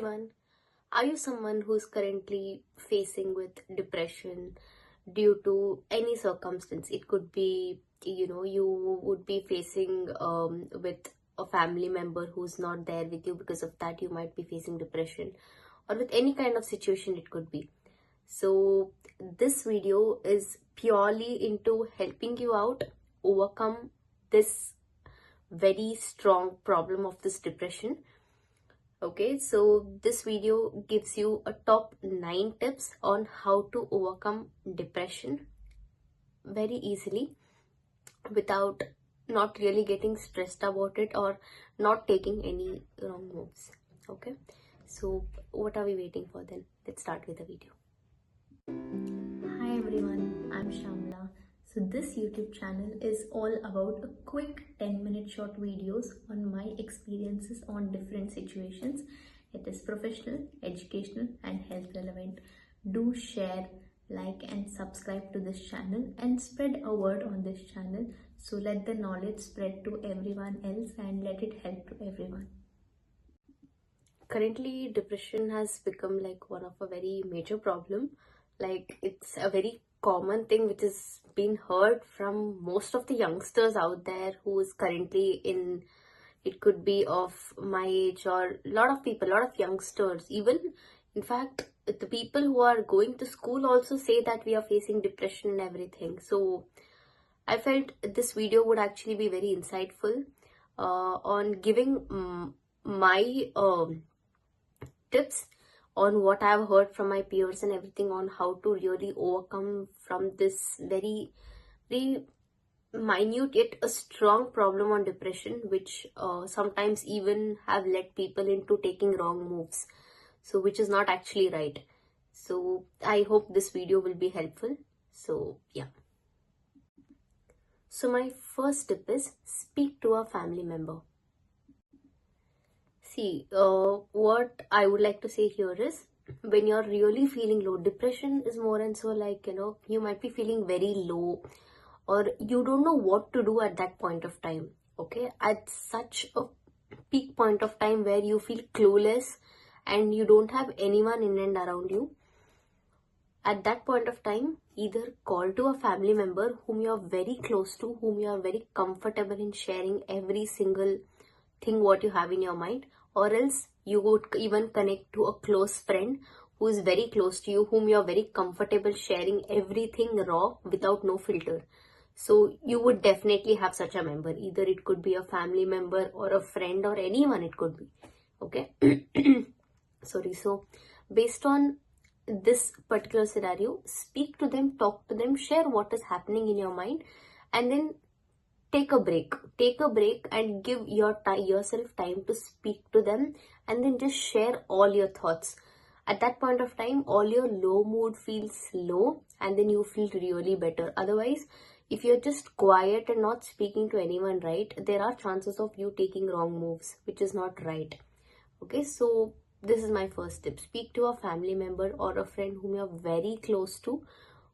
everyone. Are you someone who's currently facing with depression due to any circumstance? It could be, you would be facing with a family member who's not there with you. Because of that, you might be facing depression, or with any kind of situation it could be. So this video is purely into helping you out overcome this very strong problem of this depression. Okay, so this video gives you a top 9 tips on how to overcome depression very easily without not really getting stressed about it or not taking any wrong moves. Okay, so what are we waiting for then? Let's start with the video. Hi everyone, I'm Shamla. So this YouTube channel is all about a quick 10-minute short videos on my experiences on different situations. It is professional, educational and health relevant. Do share, like and subscribe to this channel and spread a word on this channel. So let the knowledge spread to everyone else and let it help to everyone. Currently, depression has become like one of a very major problem. Like, it's a very common thing which has been heard from most of the youngsters out there who is currently in, it could be of my age, or a lot of people, a lot of youngsters, even in fact the people who are going to school also say that we are facing depression and everything. So I felt this video would actually be very insightful on giving my tips on what I've heard from my peers and everything on how to really overcome from this very minute yet a strong problem on depression, which sometimes even have led people into taking wrong moves, so which is not actually right. So I hope this video will be helpful. So yeah, so my first tip is speak to a family member. See, what I would like to say here is, when you're really feeling low, depression is more and so like, you might be feeling very low or you don't know what to do at that point of time. Okay, at such a peak point of time where you feel clueless and you don't have anyone in and around you, at that point of time, either call to a family member whom you are very close to, whom you are very comfortable in sharing every single thing what you have in your mind, or else you would even connect to a close friend who is very close to you, whom you are very comfortable sharing everything raw without no filter. So you would definitely have such a member. Either it could be a family member or a friend or anyone it could be. Okay. Sorry. So based on this particular scenario, speak to them, talk to them, share what is happening in your mind, and then take a break and give yourself time to speak to them, and then just share all your thoughts. At that point of time, all your low mood feels low and then you feel really better. Otherwise, if you're just quiet and not speaking to anyone, right, there are chances of you taking wrong moves, which is not right. Okay, so this is my first tip. Speak to a family member or a friend whom you're very close to,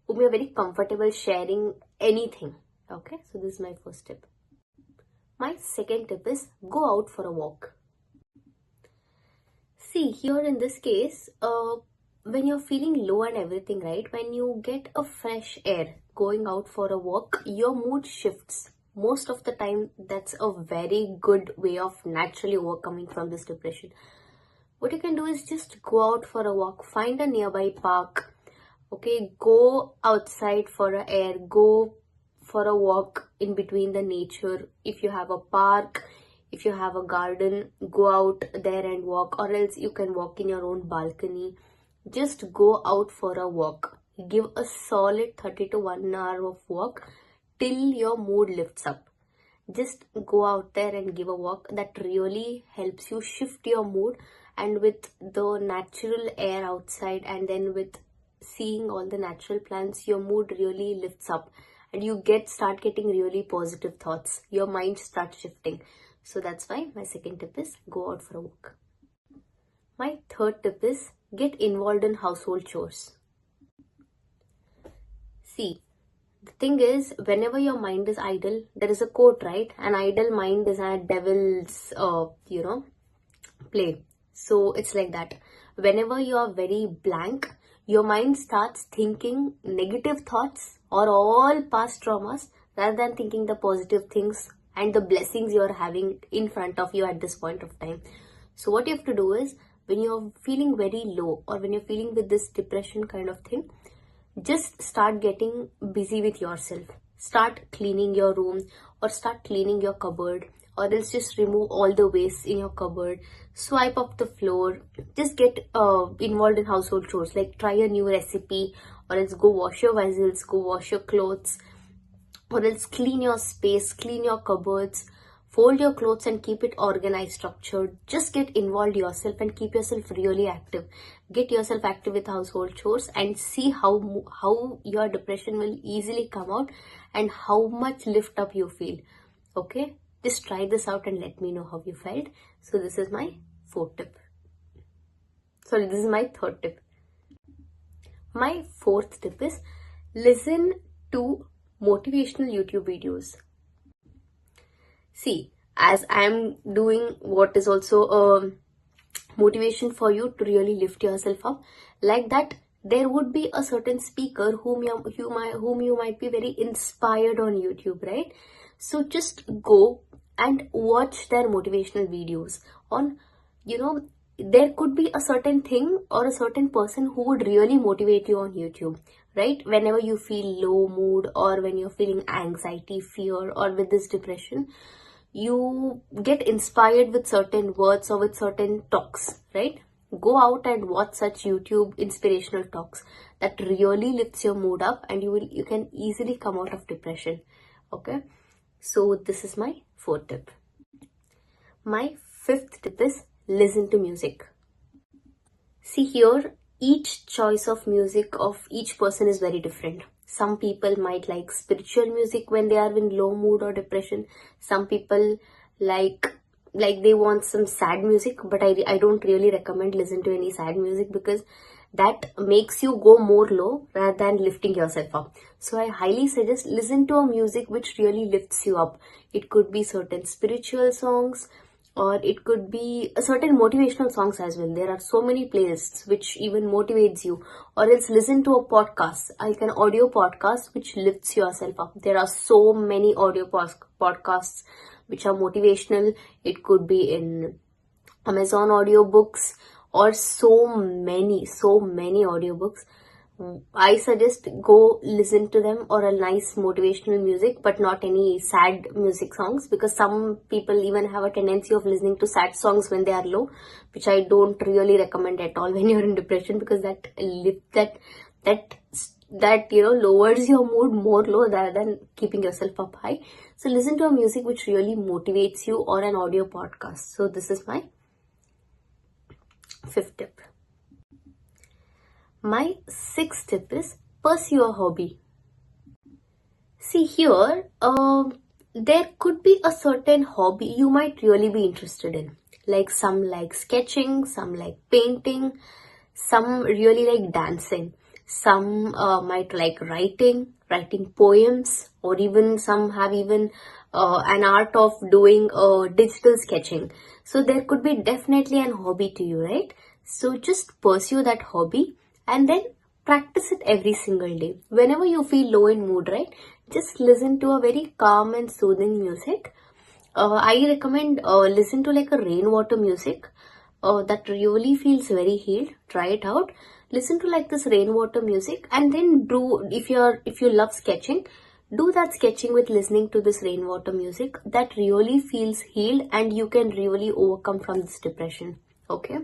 whom you're very comfortable sharing anything. Okay, so this is my first tip. My second tip is go out for a walk. See, here in this case, when you're feeling low and everything, right, when you get a fresh air, going out for a walk, your mood shifts. Most of the time, that's a very good way of naturally overcoming from this depression. What you can do is just go out for a walk, find a nearby park. Okay, go outside for a air, go for a walk in between the nature. If you have a park, if you have a garden, go out there and walk, or else you can walk in your own balcony. Just go out for a walk. Give a solid 30 to 1 hour of walk till your mood lifts up. Just go out there and give a walk. That really helps you shift your mood, and with the natural air outside and then with seeing all the natural plants, your mood really lifts up and you start getting really positive thoughts. Your mind starts shifting. So that's why my second tip is go out for a walk. My third tip is get involved in household chores. See, the thing is, whenever your mind is idle, there is a quote, right? An idle mind is a devil's, play. So it's like that. Whenever you are very blank, your mind starts thinking negative thoughts or all past traumas rather than thinking the positive things and the blessings you're having in front of you at this point of time. So what you have to do is, when you're feeling very low or when you're feeling with this depression kind of thing, just start getting busy with yourself. Start cleaning your room or start cleaning your cupboard, or else just remove all the waste in your cupboard, swipe up the floor, just get involved in household chores, like try a new recipe, or else go wash your vessels, go wash your clothes, or else clean your space, clean your cupboards, fold your clothes and keep it organized, structured. Just get involved yourself and keep yourself really active. Get yourself active with household chores and see how your depression will easily come out and how much lift up you feel. Okay, just try this out and let me know how you felt. So this is my fourth tip. Sorry, this is my third tip. My fourth tip is, listen to motivational YouTube videos. See, as I'm doing what is also a motivation for you to really lift yourself up, like that, there would be a certain speaker whom you might be very inspired on YouTube, right? So just go and watch their motivational videos on, there could be a certain thing or a certain person who would really motivate you on YouTube, right? Whenever you feel low mood or when you're feeling anxiety, fear, or with this depression, you get inspired with certain words or with certain talks, right? Go out and watch such YouTube inspirational talks that really lifts your mood up, and you can easily come out of depression. Okay, so this is my fourth tip. My fifth tip is, listen to music. See here, each choice of music of each person is very different. Some people might like spiritual music when they are in low mood or depression. Some people like they want some sad music, but I don't really recommend listen to any sad music because that makes you go more low rather than lifting yourself up. So I highly suggest listen to a music which really lifts you up. It could be certain spiritual songs, or it could be a certain motivational songs as well. There are so many playlists which even motivates you, or else listen to a podcast, like an audio podcast which lifts yourself up. There are so many audio podcasts which are motivational. It could be in Amazon audiobooks or so many audiobooks. I suggest go listen to them, or a nice motivational music, but not any sad music songs, because some people even have a tendency of listening to sad songs when they are low, which I don't really recommend at all when you're in depression, because that lowers your mood more low rather than keeping yourself up high. So listen to a music which really motivates you, or an audio podcast. So this is my fifth tip. My sixth tip is, pursue a hobby. See here, there could be a certain hobby you might really be interested in. Like some like sketching, some like painting, some really like dancing. Some might like writing poems, or even some have even an art of doing digital sketching. So there could be definitely an hobby to you, right? So just pursue that hobby and then practice it every single day. Whenever you feel low in mood, right, just listen to a very calm and soothing music. I recommend listen to like a rainwater music that really feels very healed. Try it out. Listen to like this rainwater music, and then do, if you love sketching, do that sketching with listening to this rainwater music. That really feels healed, and you can really overcome from this depression. Okay,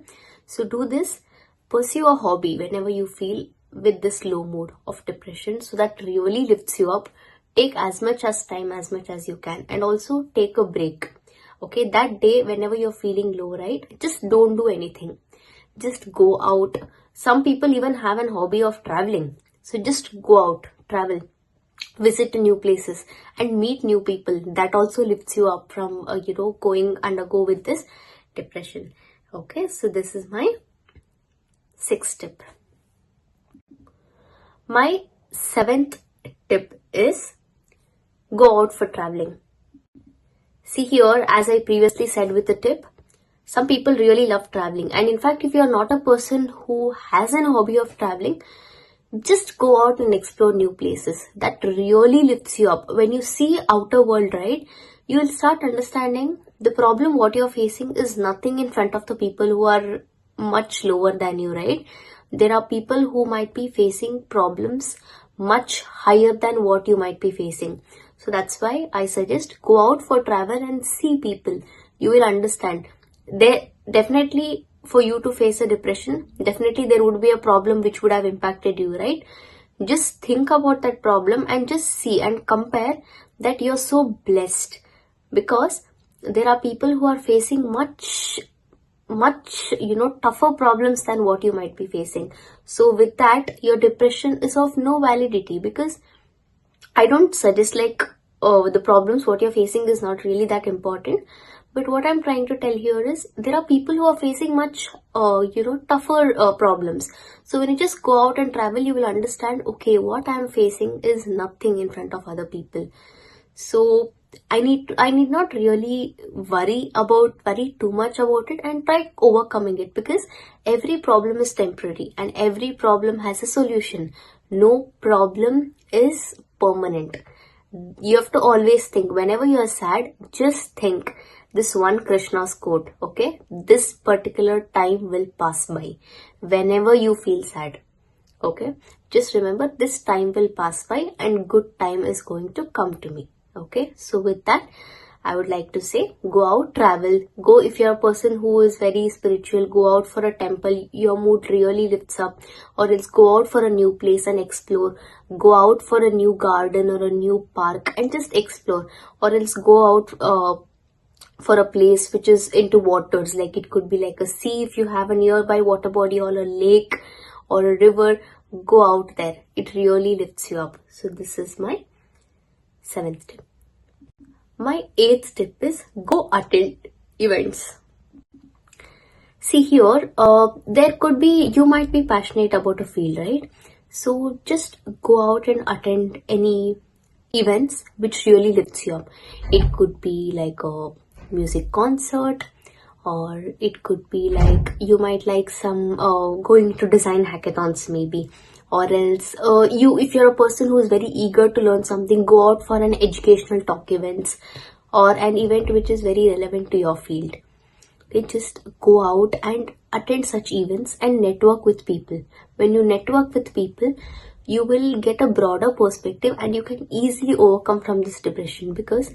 so do this. Pursue a hobby whenever you feel with this low mood of depression, so that really lifts you up. Take as much as time as much as you can, and also take a break. Okay, that day whenever you're feeling low, right, just don't do anything. Just go out. Some people even have an hobby of traveling. So just go out, travel, visit new places and meet new people. That also lifts you up from, undergo with this depression. Okay, so this is my sixth tip. My seventh tip is, go out for traveling. See here, as I previously said with the tip, Some people really love traveling, and in fact, if you are not a person who has an hobby of traveling, just go out and explore new places. That really lifts you up. When you see outer world, right, you will start understanding the problem what you're facing is nothing in front of the people who are much lower than you, right? There are people who might be facing problems much higher than what you might be facing. So that's why I suggest go out for travel and see people. You will understand. There definitely, for you to face a depression, definitely there would be a problem which would have impacted you, right? Just think about that problem and just see and compare that you're so blessed, because there are people who are facing much tougher problems than what you might be facing. So with that, your depression is of no validity, because I don't suggest the problems what you're facing is not really that important. But what I'm trying to tell here is there are people who are facing much, tougher problems. So when you just go out and travel, you will understand, okay, what I'm facing is nothing in front of other people. So I need not really worry too much about it and try overcoming it, because every problem is temporary and every problem has a solution. No problem is permanent. You have to always think, whenever you are sad, just think this one Krishna's quote, okay? This particular time will pass by. Whenever you feel sad, okay? Just remember, this time will pass by and good time is going to come to me, okay? So with that, I would like to say, go out, travel, go. If you're a person who is very spiritual, go out for a temple, your mood really lifts up, or else go out for a new place and explore. Go out for a new garden or a new park and just explore, or else go out for a place which is into waters, like it could be like a sea if you have a nearby water body, or a lake or a river. Go out there. It really lifts you up. So this is my 7th tip. My 8th tip is go attend events. See here, there could be, you might be passionate about a field, right? So just go out and attend any events which really lifts you up. It could be like a music concert, or it could be like you might like some going to design hackathons maybe, or else if you're a person who is very eager to learn something, go out for an educational talk events or an event which is very relevant to your field. They just go out and attend such events and network with people. When you network with people, you will get a broader perspective and you can easily overcome from this depression, because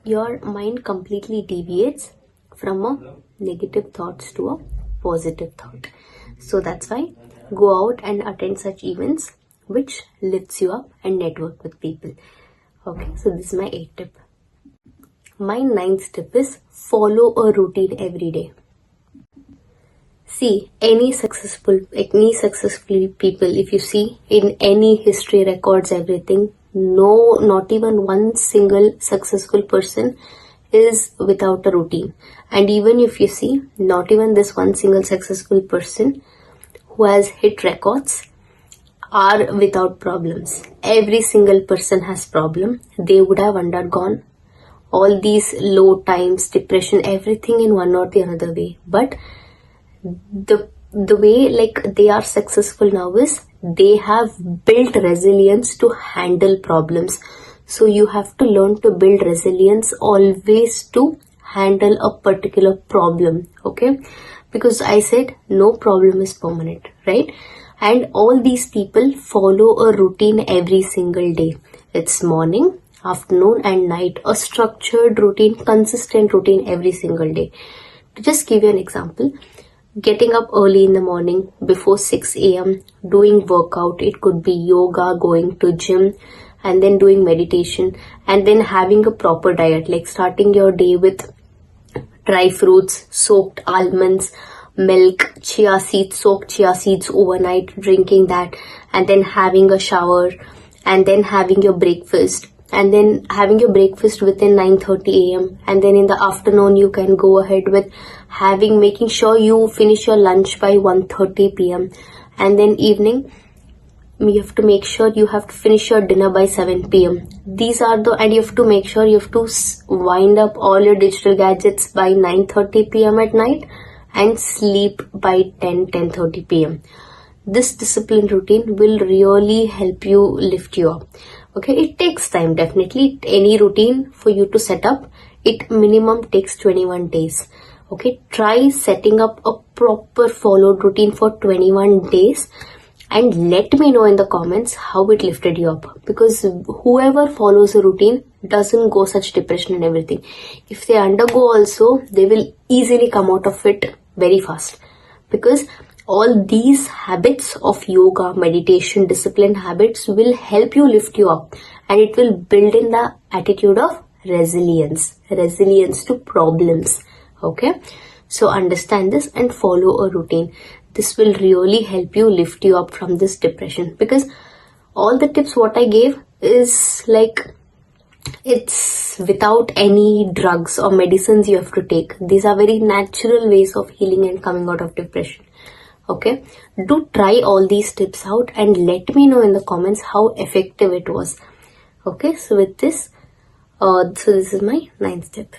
your mind completely deviates from a negative thoughts to a positive thought. So that's why go out and attend such events which lifts you up and network with people. Okay, so this is my 8th tip. My 9th tip is follow a routine every day. See, any successful people, if you see in any history records, everything, no, not even one single successful person is without a routine. And even if you see, not even this one single successful person who has hit records are without problems. Every single person has problem. They would have undergone all these low times, depression, everything in one or the another way. But the way like they are successful now is they have built resilience to handle problems. So you have to learn to build resilience always to handle a particular problem, okay? Because I said no problem is permanent, right? And all these people follow a routine every single day. It's morning, afternoon and night, a structured routine, consistent routine every single day. To just give you an example, getting up early in the morning before 6 a.m, doing workout, it could be yoga, going to gym, and then doing meditation, and then having a proper diet, like starting your day with dry fruits, soaked almonds, milk, chia seeds, soaked chia seeds overnight, drinking that, and then having a shower, and then having your breakfast, and then having your breakfast within 9:30 a.m. and then in the afternoon you can go ahead with making sure you finish your lunch by 1:30 p.m. and then evening you have to make sure you have to finish your dinner by 7 p.m. These are the, and you have to make sure you have to wind up all your digital gadgets by 9:30 p.m. at night and sleep by 10:30 p.m. This discipline routine will really help you lift you up. Okay, it takes time, definitely. Any routine for you to set up, it minimum takes 21 days. Okay, try setting up a proper followed routine for 21 days and let me know in the comments how it lifted you up, because whoever follows a routine doesn't go such depression and everything. If they undergo also, they will easily come out of it very fast, because all these habits of yoga, meditation, disciplined habits will help you lift you up, and it will build in the attitude of resilience to problems. Okay, so understand this and follow a routine. This will really help you lift you up from this depression, because all the tips what I gave is like, it's without any drugs or medicines you have to take. These are very natural ways of healing and coming out of depression. Okay, do try all these tips out and let me know in the comments how effective it was. Okay, so with this, so this is my 9th tip.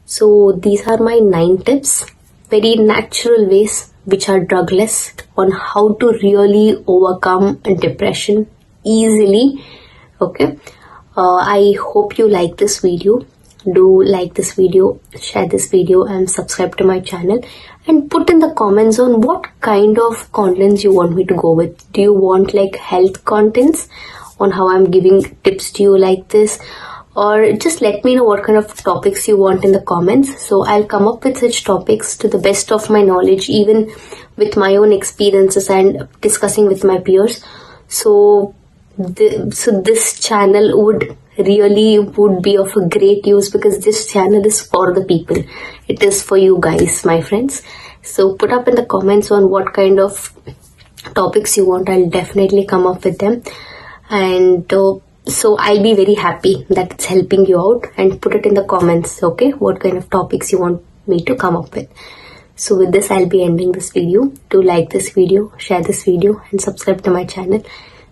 So these are my 9 tips, very natural ways which are drugless, on how to really overcome depression easily. Okay, I hope you like this video. Do like this video, share this video and subscribe to my channel, and put in the comments on what kind of contents you want me to go with. Do you want like health contents on how I'm giving tips to you like this, or just let me know what kind of topics you want in the comments. So I'll come up with such topics to the best of my knowledge, even with my own experiences and discussing with my peers. So this channel would be of a great use, because this channel is for the people. It is for you guys, my friends. So put up in the comments on what kind of topics you want. I'll definitely come up with them, and so I'll be very happy that it's helping you out. And put it in the comments, okay, what kind of topics you want me to come up with. So with this, I'll be ending this video. Do like this video, share this video and subscribe to my channel.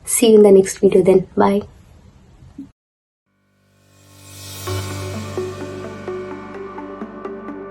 See you in the next video then. Bye.